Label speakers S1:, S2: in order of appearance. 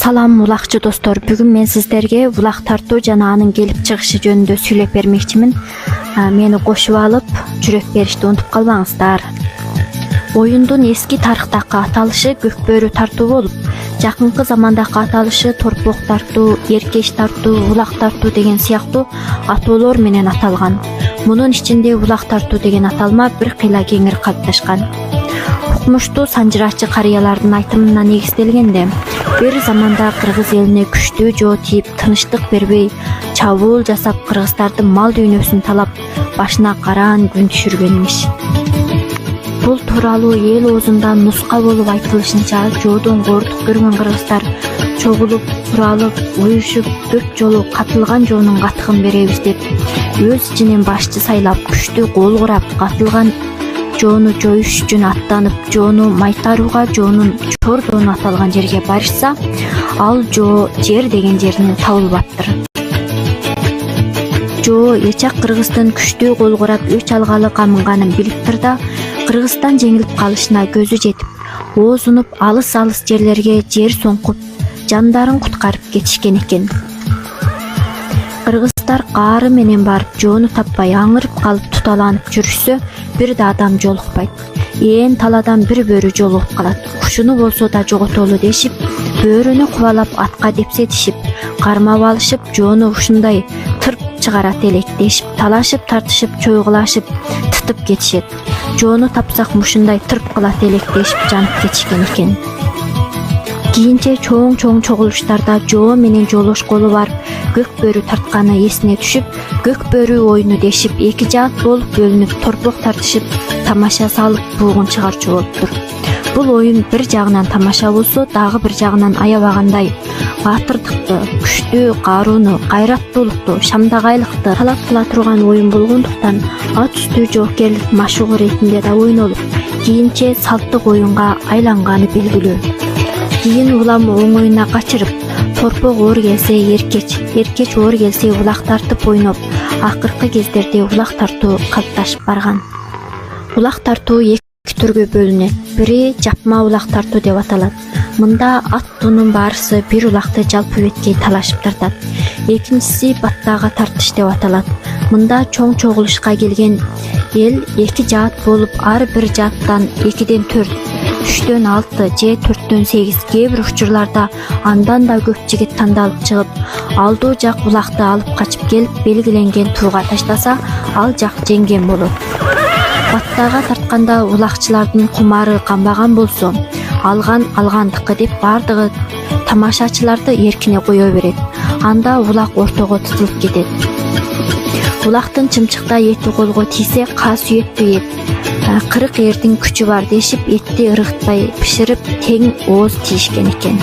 S1: Салам улакчы достор, бүгүн мен сиздерге улак тартуу жана анын келип чыгышы жөнүндө сүйлөп бермекчимин. Мени кошуп алып, жүрөк беришти унутуп калбаңыздар. Оюндун эски тарыхтагы аталышы көкбөрү тартуу болуп, жакынкы замандагы аталышы торпок тартуу, эркеш тартуу, улак тартуу деген сыяктуу атоолор менен аталган. Мунун ичинде улак тартуу деген аталма бир кыйла кеңири калыпташкан. Укмуштуу санжыраачы карыялардын айтымына негизделгенде, бир заманда кыргыз элине күчтүү жоо тийип, тынычтык бербей, чабуул жасап, кыргыздардын мал дүйнөсүн талап, башына караан күн түшүргөнмүш. Бул тууралуу эл оозундан нуска болуп айтылышынча, жоодон коордук көргөн кыргыздар чогулуп, уралып, уюшуп, көп жолу катылган жоонун катыгын беребиз деп, өз ичинен башчы сайлап, күчтүү кол курап, катылган жоону жоюш үчүн аттанып, жоону майтарууга, жоонун чордоону аталган жерге барышса, ал жоо жер деген жеринен табылбаптыр. Жоо Эчак Кыргыздын күчтүү кол курап өч алгалы камынганын билиптир да, Кыргызстан жеңилип калышына көзү жетип, оозунуп алыс жерлерге жер соңкуп, жандарын куткарып кетишкен экен. Кыргыздар каары менен барып жоону таппай аңырып калып туталанып жүрүшсө, бир да адам жолукпайт. Ээн таладан бир бөрү жолугуп калат. Ушуну болсо да жоготолу дешип, бөрүнү кубалап атка депсетишип, кармап алышып, жоону ушундай тырп чыгарат элек дешип, талашып, тартышып, чойгулашып, тытып кетишет. Жоону тапсак мушундай тырп кылат элек дешип жанып кетишкен экен. Кийинче чоң чогулуштарда жоо менен жолошколу барып, көкбөрү тартканы эсине түшүп, көкбөрү оюну дешип, эки жаат болуп бөлүнүп, торпок тартышып, тамаша салып, буугун чыгарчу болуптур. Бул оюн бир жагынан тамаша болсо, дагы бир жагынан аябагандай баатырдыкты, күчтүү, каарууну, кайраттуулукту, шамдагайлыкты талап кыла турган оюн болгондуктан, ат үстү жоокерлик машыгуу иретинде да ойнолуп, кийинче салттык оюнга айланганы белгилүү. Кийин улам оңоюна качырып, торпок оор келсе эркеч оор келсе улак тартып ойноп, акыркы кездерде улак тартуу калыпташып барган. Улак тартуу эки түргө бөлүнөт. Бири жапма улак тартуу деп аталат. Мында ат тунун баарысы бир улакты жалпы беткей талашып тартат. Экинчиси баттага тартыш деп аталат. Мында чоң чогулушка келген эл эки жаат болуп, ар бир жааттан 2ден 4, 3дөн 6 же 4дөн 8, кээ бир учурларда андан да көп жигит тандалып чыгып, алдоо жак улакты алып качып келип, белгиленген тууга таштаса, ал жак жеңген болот. Баттага тартканда улакчылардын кумары камбаган болсо, алгандыкы деп бардыгы тамашачыларды эркине кое берет. Анда улак ортого тытылып кетет. Улактын чымчыкта эти колго тийсе, сүйөттү ет. 40 эрдин күчү бар дешип, этти ыргытпай пиширип, тең ооз тийишкен экен.